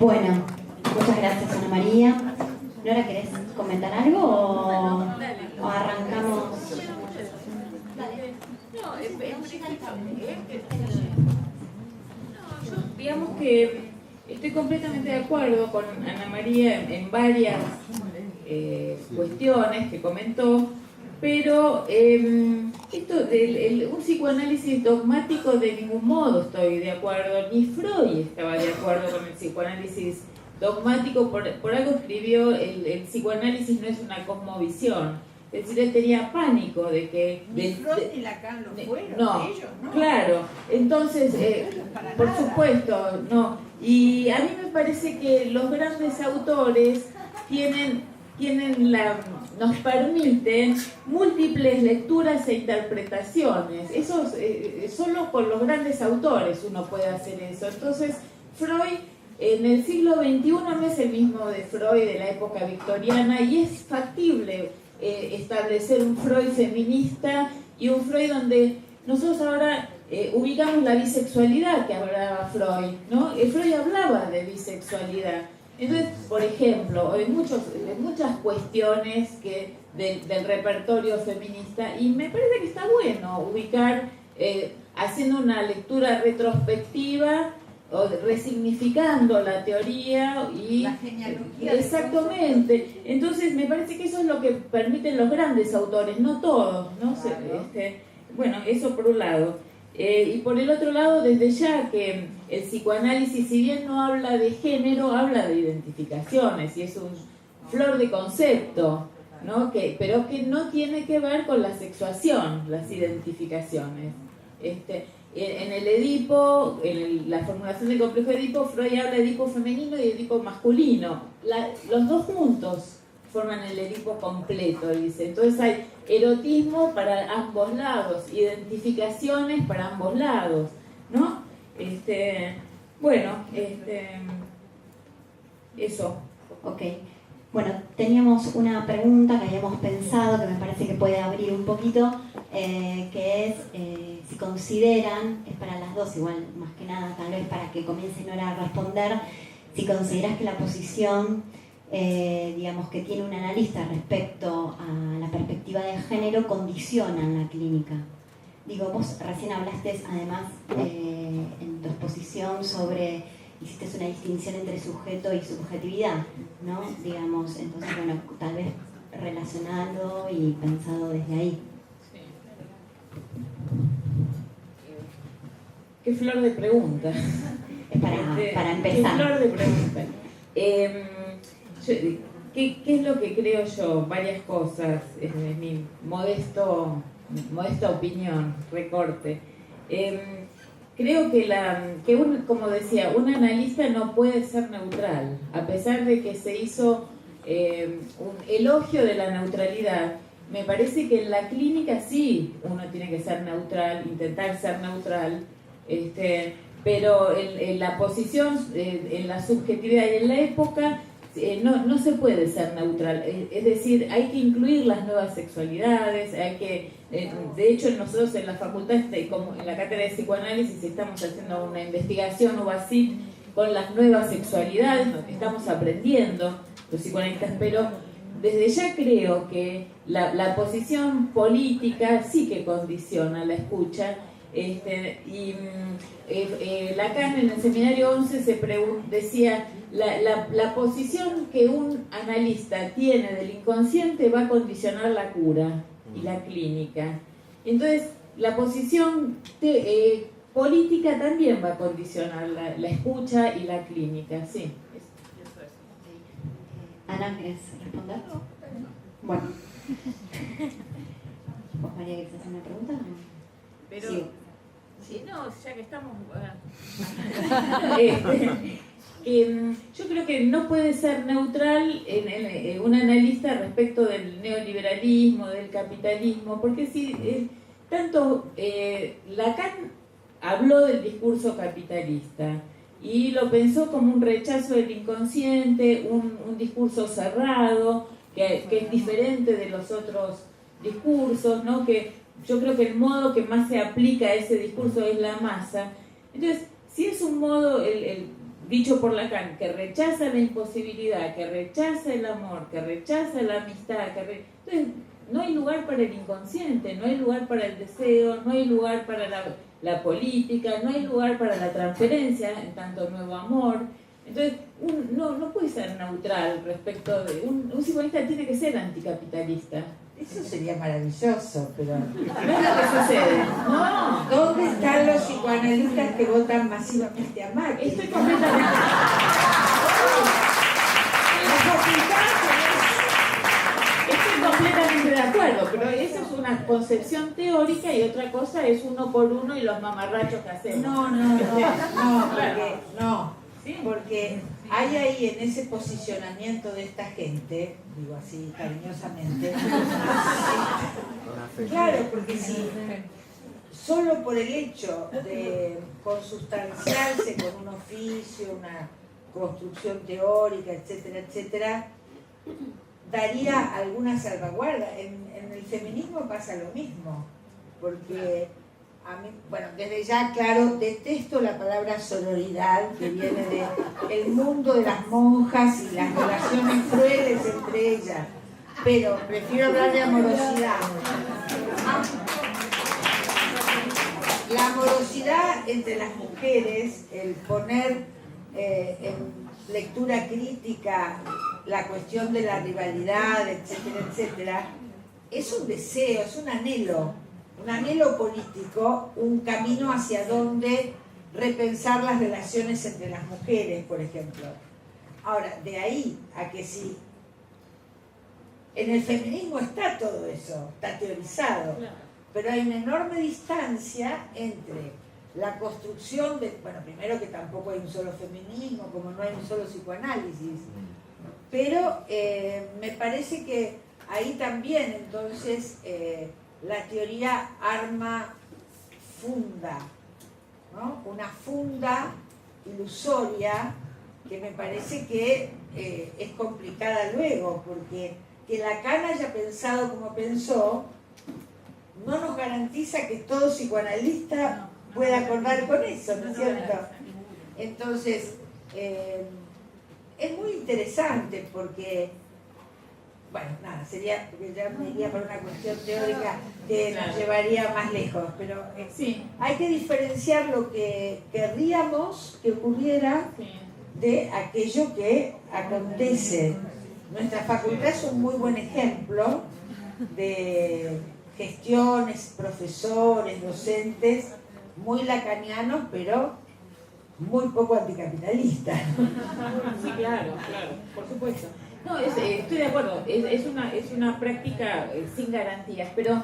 Bueno, muchas gracias, Ana María. Nora, ¿querés comentar algo o arrancamos? Yo digamos que estoy completamente de acuerdo con Ana María en varias cuestiones que comentó, pero esto un psicoanálisis dogmático de ningún modo estoy de acuerdo, ni Freud estaba de acuerdo con el psicoanálisis dogmático, por algo escribió el psicoanálisis no es una cosmovisión. Es decir, él tenía pánico de que... Ni Freud ni Lacan lo fueron, no, ellos, ¿no? claro, entonces, por supuesto, no. Y a mí me parece que los grandes autores nos permiten múltiples lecturas e interpretaciones. Eso solo con los grandes autores uno puede hacer eso. Entonces, Freud en el siglo XXI no es el mismo de Freud de la época victoriana y es factible establecer un Freud feminista y un Freud donde nosotros ahora ubicamos la bisexualidad que hablaba Freud, ¿no? Freud hablaba de bisexualidad. Entonces, por ejemplo, en muchas cuestiones del repertorio feminista, y me parece que está bueno ubicar, haciendo una lectura retrospectiva, o resignificando la teoría y la genealogía. Exactamente. Entonces me parece que eso es lo que permiten los grandes autores, no todos, ¿no? Claro. Bueno, eso por un lado. Y por el otro lado, desde ya que el psicoanálisis, si bien no habla de género, habla de identificaciones y es un flor de concepto, ¿no? Pero que no tiene que ver con la sexuación, las identificaciones. En el Edipo, la formulación del complejo de Edipo, Freud habla de Edipo femenino y Edipo masculino. Los dos juntos forman el Edipo completo, dice. Entonces hay erotismo para ambos lados, identificaciones para ambos lados, ¿no? Eso. Ok. Bueno, teníamos una pregunta que habíamos pensado, que me parece que puede abrir un poquito, que es si consideran, es para las dos igual, más que nada, tal vez para que comience Nora a responder, si consideras que la posición, digamos, que tiene un analista respecto a la perspectiva de género condiciona en la clínica. Digo, vos recién hablaste además en tu exposición sobre... hiciste una distinción entre sujeto y subjetividad, ¿no? Digamos, entonces, bueno, tal vez relacionado y pensado desde ahí. Sí. Qué flor de pregunta. Es para empezar. Qué flor de pregunta. ¿Qué es lo que creo yo? Varias cosas, en mi modesta opinión, recorte. Creo que como decía, un analista no puede ser neutral, a pesar de que se hizo un elogio de la neutralidad. Me parece que en la clínica sí uno tiene que ser neutral, intentar ser neutral, pero en la posición, en la subjetividad y en la época, no se puede ser neutral. Es decir, hay que incluir las nuevas sexualidades, de hecho nosotros en la facultad, como en la cátedra de psicoanálisis, estamos haciendo una investigación UBASIT con las nuevas sexualidades, estamos aprendiendo los psicoanalistas, pero desde ya creo que la posición política sí que condiciona la escucha. Lacan en el seminario 11 decía la posición que un analista tiene del inconsciente va a condicionar la cura y la clínica. Entonces la posición política también va a condicionar la escucha y la clínica, sí. Ana, ¿querés responder? Bueno. ¿Vos, María, querés hacer una pregunta? Pero, sí, no, ya que estamos... yo creo que no puede ser neutral un analista respecto del neoliberalismo, del capitalismo, porque si tanto Lacan habló del discurso capitalista y lo pensó como un rechazo del inconsciente, un discurso cerrado, que es diferente de los otros discursos, ¿no? Que yo creo que el modo que más se aplica a ese discurso es la masa. Entonces, si es un modo, dicho por Lacan, que rechaza la imposibilidad, que rechaza el amor, que rechaza la amistad, entonces no hay lugar para el inconsciente, no hay lugar para el deseo, no hay lugar para la política, no hay lugar para la transferencia, en tanto nuevo amor. Entonces, no puede ser neutral respecto de... Un psicoanalista tiene que ser anticapitalista. Eso sería maravilloso, pero... No es lo que sucede. No. ¿Dónde están los psicoanalistas que votan masivamente a Macri? Estoy completamente... Estoy completamente de acuerdo, pero esa es una concepción teórica y otra cosa es uno por uno y los mamarrachos que hacemos. Porque hay ahí en ese posicionamiento de esta gente, digo así cariñosamente, claro, porque si solo por el hecho de consustanciarse con un oficio, una construcción teórica, etcétera, etcétera, daría alguna salvaguarda. En el feminismo pasa lo mismo, porque a mí, bueno, desde ya, claro, detesto la palabra sororidad, que viene del mundo de las monjas y las relaciones crueles entre ellas, pero prefiero hablar de amorosidad. La amorosidad entre las mujeres, el poner en lectura crítica la cuestión de la rivalidad, etcétera, etcétera, es un deseo, es un anhelo político, un camino hacia donde repensar las relaciones entre las mujeres, por ejemplo. Ahora, de ahí a que sí, en el feminismo está todo eso, está teorizado, pero hay una enorme distancia entre la construcción de, bueno, primero que tampoco hay un solo feminismo, como no hay un solo psicoanálisis, pero me parece que ahí también entonces la teoría arma funda, ¿no? Una funda ilusoria que me parece que es complicada luego, porque que Lacan haya pensado como pensó no nos garantiza que todo psicoanalista pueda acordar con eso, ¿no es cierto? Entonces, es muy interesante porque, bueno, nada, sería, porque ya me iría por una cuestión teórica que nos llevaría más lejos, pero sí, hay que diferenciar lo que querríamos que ocurriera de aquello que acontece. Nuestra facultad es un muy buen ejemplo de gestiones, profesores, docentes, muy lacanianos, pero muy poco anticapitalistas. Sí, claro, por supuesto. No, estoy de acuerdo, es una práctica sin garantías, pero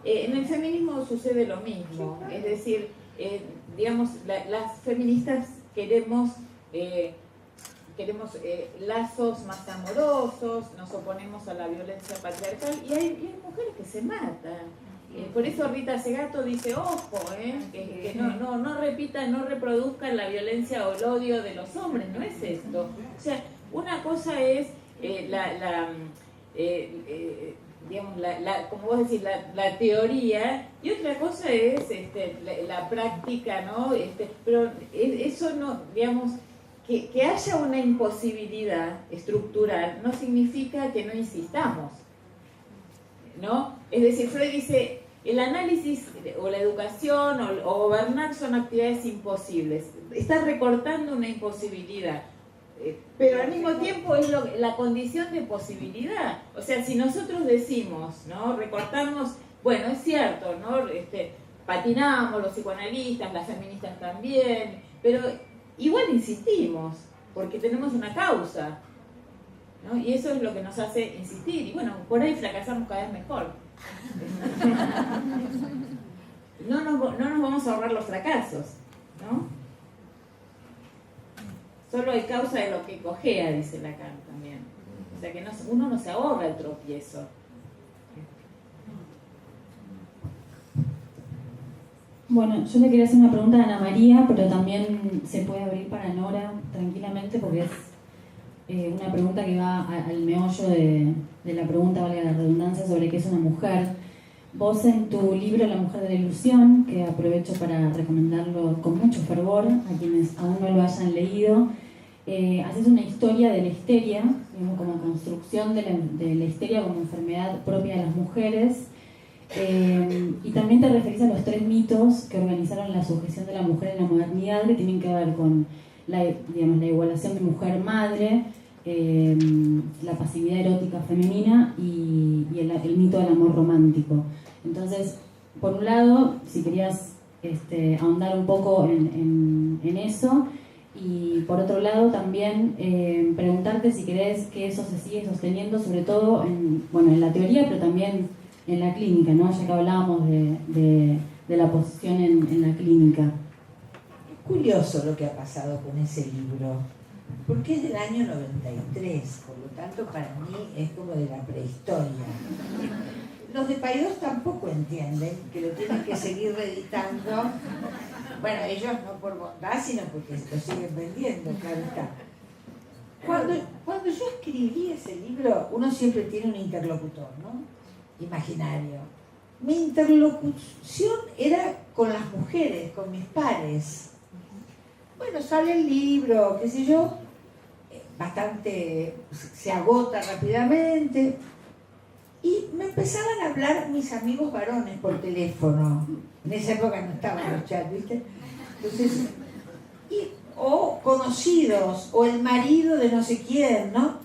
en el feminismo sucede lo mismo, es decir, digamos, las feministas queremos lazos más amorosos, nos oponemos a la violencia patriarcal y hay mujeres que se matan. Por eso Rita Segato dice, ojo, que no repitan, no reproduzcan la violencia o el odio de los hombres, no es esto. O sea, una cosa es como vos decís, la teoría, y otra cosa es la práctica, ¿no? Pero eso no, digamos, que haya una imposibilidad estructural no significa que no insistamos, ¿no? Es decir, Freud dice, el análisis o la educación o gobernar son actividades imposibles. Está recortando una imposibilidad, pero al mismo tiempo es la condición de posibilidad. O sea, si nosotros decimos, ¿no? Recortamos, bueno, es cierto, ¿no? Patinamos los psicoanalistas, las feministas también, pero igual insistimos, porque tenemos una causa, ¿no? Y eso es lo que nos hace insistir. Y bueno, por ahí fracasamos cada vez mejor. No nos vamos a ahorrar los fracasos, ¿no? Solo hay causa de lo que cojea, dice Lacan también. O sea que uno no se ahorra el tropiezo. Bueno, yo le quería hacer una pregunta a Ana María, pero también se puede abrir para Nora tranquilamente porque es una pregunta que va al meollo de la pregunta, valga la redundancia, sobre qué es una mujer. Vos en tu libro La mujer de la ilusión, que aprovecho para recomendarlo con mucho fervor a quienes aún no lo hayan leído, haces una historia de la histeria, digamos, como construcción de la histeria como enfermedad propia de las mujeres, y también te referís a los 3 mitos que organizaron la sujeción de la mujer en la modernidad, que tienen que ver con la igualación de mujer-madre, la pasividad erótica femenina y el mito del amor romántico. Entonces, por un lado, si querías ahondar un poco en eso, y por otro lado también preguntarte si crees que eso se sigue sosteniendo, sobre todo en la teoría, pero también en la clínica, ¿no? Ya que hablábamos de la posición en la clínica. Es curioso lo que ha pasado con ese libro, porque es del año 93, por lo tanto para mí es como de la prehistoria. Los de Paidós tampoco entienden que lo tienen que seguir reeditando. Bueno, ellos no por bondad, sino porque lo siguen vendiendo, claro está. Cuando yo escribí ese libro, uno siempre tiene un interlocutor, ¿no? Imaginario. Mi interlocución era con las mujeres, con mis pares. Bueno, sale el libro, qué sé yo, bastante, se agota rápidamente. Y me empezaban a hablar mis amigos varones por teléfono. En esa época no estaban los chats, ¿viste? Entonces, o conocidos, o el marido de no sé quién, ¿no?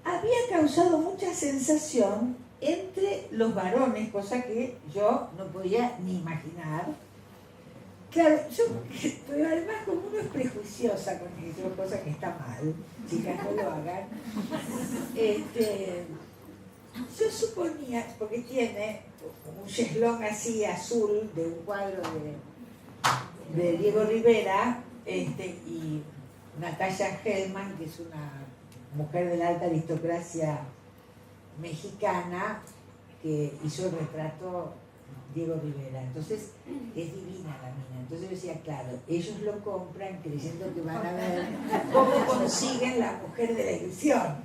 Había causado mucha sensación entre los varones, cosa que yo no podía ni imaginar. Claro, pero además como uno es prejuiciosa con eso, cosa que está mal, chicas, no lo hagan. Yo suponía, porque tiene un cheslón así azul de un cuadro de Diego Rivera, y Natalia Hellman, que es una mujer de la alta aristocracia mexicana, que hizo el retrato Diego Rivera. Entonces es divina la mina. Entonces yo decía, claro, ellos lo compran creyendo que van a ver cómo consiguen la mujer de la ilusión.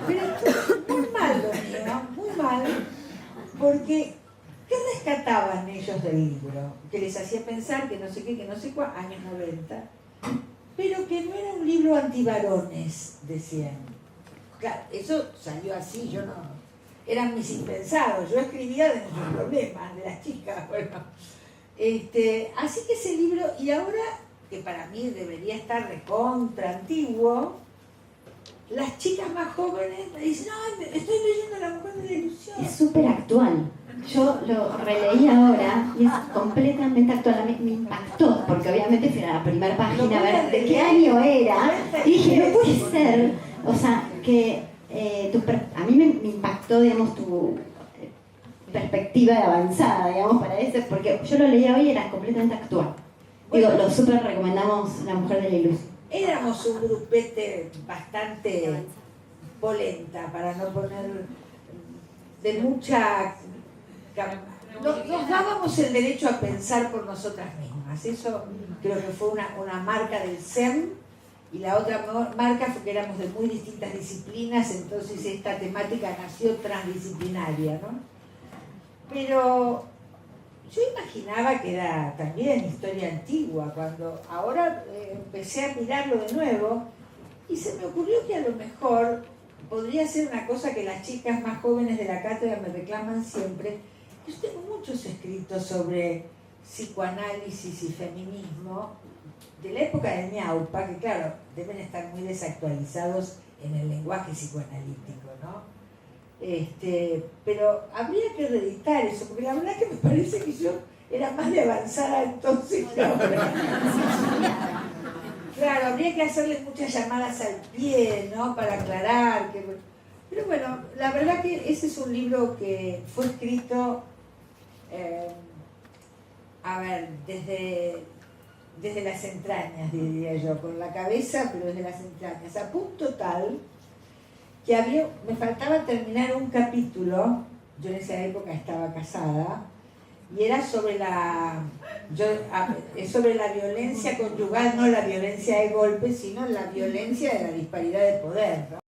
Pero muy mal lo mío, muy mal, porque ¿qué rescataban ellos del libro? Que les hacía pensar que no sé qué, que no sé cuál, años 90, pero que no era un libro antivarones, decían. Claro, eso salió así, yo no... Eran mis impensados, yo escribía de nuestros problemas, de las chicas, bueno. Así que ese libro, y ahora, que para mí debería estar recontra antiguo, las chicas más jóvenes me dicen, no, estoy leyendo La mujer de la ilusión. Es súper actual. Yo lo releí ahora y es completamente actual. Me impactó, porque obviamente fui a la primera página a ver de qué año era. Y dije, no puede ser. O sea, que a mí me impactó, digamos, tu perspectiva de avanzada, digamos, para eso, porque yo lo leía hoy y era completamente actual. Digo, lo súper recomendamos La mujer de la ilusión. Éramos un grupete bastante polenta, para no poner de mucha... Nos dábamos el derecho a pensar por nosotras mismas. Eso creo que fue una marca del CEM, y la otra marca fue que éramos de muy distintas disciplinas, entonces esta temática nació transdisciplinaria, ¿no? Pero yo imaginaba que era también historia antigua, cuando ahora empecé a mirarlo de nuevo y se me ocurrió que a lo mejor podría ser una cosa que las chicas más jóvenes de la cátedra me reclaman siempre. Yo tengo muchos escritos sobre psicoanálisis y feminismo de la época de Ñaupa, que claro, deben estar muy desactualizados en el lenguaje psicoanalítico, ¿no? Pero habría que reeditar eso, porque la verdad que me parece que yo era más de avanzada entonces que ahora. Claro, habría que hacerle muchas llamadas al pie, ¿no? Para aclarar. Pero bueno, la verdad que ese es un libro que fue escrito, desde las entrañas, diría yo, con la cabeza, pero desde las entrañas, a punto tal que me faltaba terminar un capítulo. Yo en esa época estaba casada, y era sobre sobre la violencia conyugal, no la violencia de golpe, sino la violencia de la disparidad de poder, ¿no?